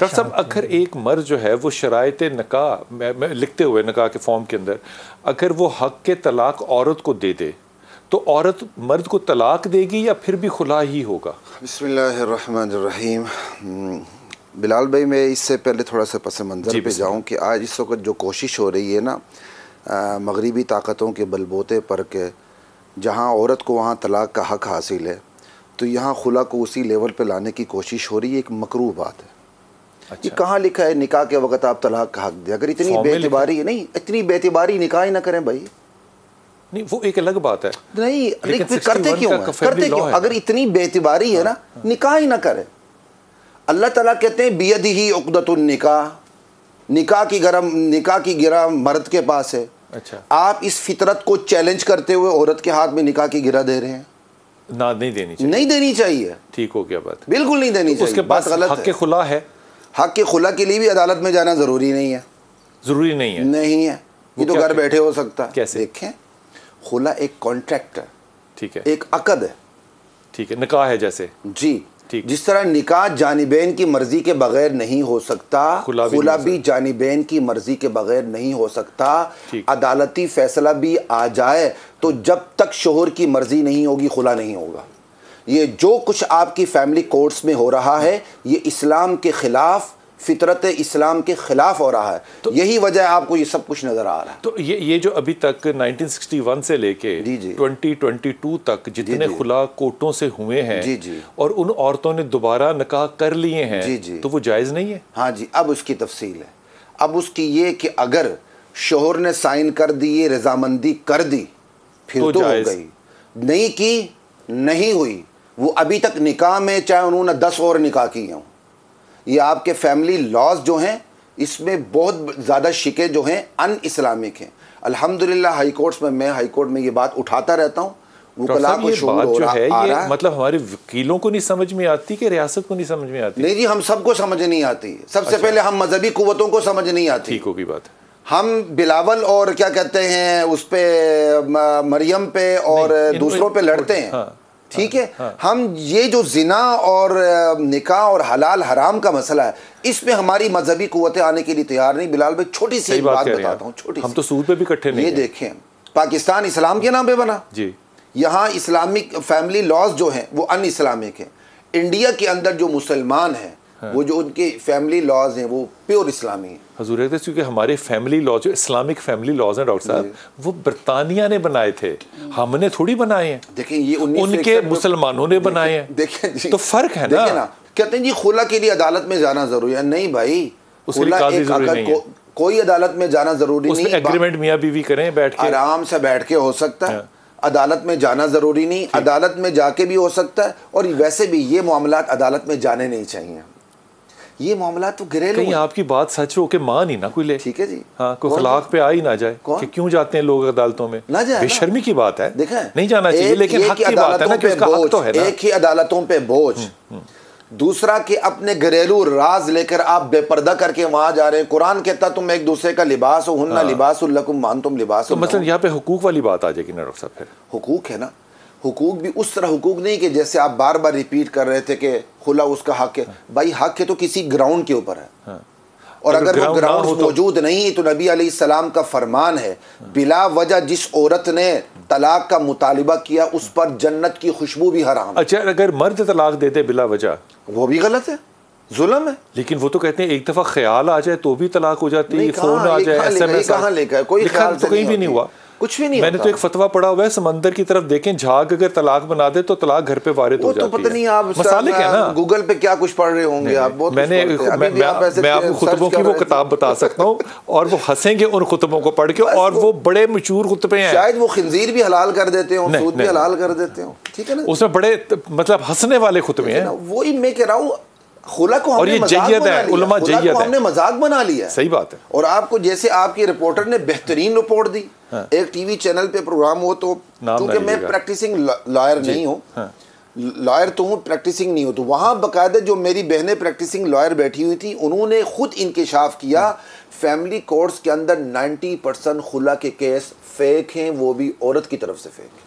Doctor साहब, अगर एक मर्द जो है वो शराइत निकाह मैं लिखते हुए निकाह के फॉर्म के अंदर अगर वो हक के तलाक औरत को दे दे तो औरत मर्द को तलाक देगी या फिर भी खुला ही होगा? बिस्मिल्लाहिर्रहमानिर्रहीम। बिलाल भाई, मैं इससे पहले थोड़ा सा पस मंज़र पे जाऊँ कि आज इस वक्त जो कोशिश हो रही है ना मगरिबी ताकतों के बलबोते पर के जहाँ औरत को वहाँ तलाक का हक हासिल है, तो यहाँ खुला को उसी लेवल पे लाने की कोशिश हो रही है। एक मकरूह बात है। अच्छा। ये कहाँ लिखा है निकाह के वक़्त आप तलाक का हक दें? अगर इतनी बेतबारी नहीं, इतनी बेतबारी निकाह ही ना करें भाई। नहीं, वो एक अलग बात है। नहीं, लेकिन करते क्यों हैं? करते क्यों? अगर इतनी बेतबारी है ना, निकाह ही ना करें। अल्लाह ताला कहते हैं बियदिही उक़दतुन निकाह, निकाह की गिरा मर्द के पास है। अच्छा, आप इस फितरत को चैलेंज करते हुए औरत के हाथ में निकाह की गिरा दे रहे हैं। ना, नहीं देनी चाहिए। नहीं देनी चाहिए। ठीक हो गया बात, बिल्कुल नहीं देनी चाहिए। उसके पास हक के खुला है। हक के खुला के लिए भी अदालत में जाना ज़रूरी नहीं है। ज़रूरी नहीं है? नहीं है, ये तो घर बैठे हो सकता है। कैसे? देखें, खुला एक कॉन्ट्रैक्ट है, ठीक है, एक अकद है, ठीक है, निकाह है जैसे। जी, ठीक। जिस तरह निकाह जानिबैन की मर्जी के बगैर नहीं हो सकता, खुला भी जानिबैन की मर्जी के बगैर नहीं हो सकता। अदालती फैसला भी आ जाए तो जब तक शोहर की मर्जी नहीं होगी खुला नहीं होगा। ये जो कुछ आपकी फैमिली कोर्ट्स में हो रहा है ये इस्लाम के खिलाफ, फितरत इस्लाम के खिलाफ हो रहा है। तो यही वजह आपको ये सब कुछ नजर आ रहा है। तो ये जो अभी तक 1961 से लेके 2022 तक जितने खुला कोर्टों से हुए हैं, जी जी, और उन औरतों ने दोबारा निकाह कर लिए हैं, जी जी, तो वो जायज़ नहीं है? हाँ जी, अब उसकी तफसील है। अब उसकी ये कि अगर शोहर ने साइन कर दी, रजामंदी कर दी, फिर तो हो गई। नहीं की, नहीं हुई, वो अभी तक निकाह में, चाहे उन्होंने 10 और निकाह किए हों। ये आपके फैमिली लॉज जो हैं इसमें बहुत ज़्यादा शिके जो हैं अन इस्लामिक हैं। अल्हम्दुलिल्लाह हाई कोर्ट्स में, मैं हाई कोर्ट में ये बात उठाता रहता हूँ। वकला को शोर हो रहा है, मतलब हमारे वकीलों को नहीं समझ में आती कि रियासत को नहीं समझ में आती? नहीं जी, हम सबको समझ नहीं आती। सबसे पहले हम मजहबी कुव्वतों को समझ नहीं आती। ठीक होगी बात। हम बिलावल और क्या कहते हैं उस पे मरियम पे और दूसरों पे लड़ते हैं, ठीक है। हम ये जो जिना और निकाह और हलाल हराम का मसला है, इसमें हमारी मजहबी कुव्वतें आने के लिए तैयार नहीं। बिलाल भाई, छोटी सी बात बताता हूँ, छोटी, हम तो सूद पे भी इकट्ठे नहीं। ये देखें, पाकिस्तान इस्लाम के नाम पे बना जी, यहाँ इस्लामिक फैमिली लॉज जो हैं वो अन इस्लामिक हैं। इंडिया के अंदर जो मुसलमान हैं, वो जो उनके फैमिली लॉज हैं वो प्योर इस्लामी हैं। हजूर, क्योंकि हमारे फैमिली लॉज जो इस्लामिक फैमिली लॉज हैं डॉक्टर साहब, वो बरतानिया ने बनाए थे, हमने थोड़ी बनाए हैं। देखें, ये उनके मुसलमानों ने बनाए हैं। देखें, तो फर्क है ना। कहते हैं जी खुला के लिए अदालत में जाना जरूरी है। नहीं भाई, कोई अदालत में जाना जरूरी नहीं। एग्रीमेंट मियाँ बीवी करें बैठ के, आराम से बैठ के हो सकता है। अदालत में जाना जरूरी नहीं, अदालत में जाके भी हो सकता है। और वैसे भी ये मामलात अदालत में जाने नहीं चाहिए। ये मामला तो घरेलू कहीं आपकी बात सच हो के मान ही ना कोई ले, ठीक है जी, हाँ, कोई खिलाफ पे आ ही ना जाए कि क्यों जाते हैं लोग अदालतों में। ना जाए, बेशर्मी की बात है, नहीं जाना चाहिए, लेकिन हक की बात है ना कि उसका हक तो है ना। एक ही अदालतों पे बोझ, दूसरा कि अपने घरेलू राज लेकर आप बेपर्दा करके वहां जा रहे हैं। कुरान कहता तुम एक दूसरे का लिबास हो, हुन्ना लिबासुल लकुम व अंतुम लिबासुल लहुम। मतलब यहाँ पे हुकूक वाली बात आ जाएगी ना डॉक्टर साहब। फिर हुकूक है ना, हुकूक भी उस तरह हुकूक नहीं कि जैसे आप बार बार रिपीट कर रहे थे कि खुला उसका हक है। भाई हक है तो किसी ग्राउंड के ऊपर है, और अगर वो ग्राउंड मौजूद नहीं तो नबी अलैहिस्सलाम का फरमान है, बिला वजह जिस औरत ने तलाक का मुतालिबा किया उस पर जन्नत की खुशबू भी हराम। अच्छा, अगर मर्द तलाक देते बिला वजह, वो भी गलत है, जुल्म है। लेकिन वो तो कहते हैं एक दफा ख्याल आ जाए तो भी तलाक हो जाती है, फोन आ जाए, SMS कहाँ लेकर, कोई ख्याल तो कहीं भी नहीं हुआ, कुछ भी नहीं। मैंने तो एक फतवा पढ़ा हुआ है, समंदर की तरफ देखें, झाग अगर तलाक बना दे तो तलाक घर पे वारिद हो जाती है। तो पता नहीं आप मसाले क्या ना, गूगल पे क्या कुछ पढ़ रहे होंगे आप। मैं आपको खुतबों की वो किताब बता सकता हूँ, और वो हंसेंगे उन खुतबों को पढ़ के, और वो बड़े मशहूर खुतबे हैं। शायद वो खिंजीर भी हलाल कर देते हो, सूद भी हलाल कर देते हो, ठीक है ना। उसमें बड़े मतलब हंसने वाले खुतबे हैं। वही मैं कह रहा हूँ, खुला को और ये जय्यत है, उलमा जय्यत है, हमने मजाक बना लिया। सही बात है। और आपको जैसे आपकी रिपोर्टर ने बेहतरीन रिपोर्ट दी, एक टीवी चैनल पे प्रोग्राम हो, तो क्योंकि मैं प्रैक्टिसिंग लॉयर नहीं हूँ, लॉयर तो हूँ, प्रैक्टिसिंग नहीं हो, तो वहाँ बाकायदा जो मेरी बहनें प्रैक्टिसिंग लॉयर बैठी हुई थी, उन्होंने खुद इंकिशाफ किया फैमिली कोर्ट्स के अंदर 90% खुला के केस फेक हैं, वो भी औरत की तरफ से फेक।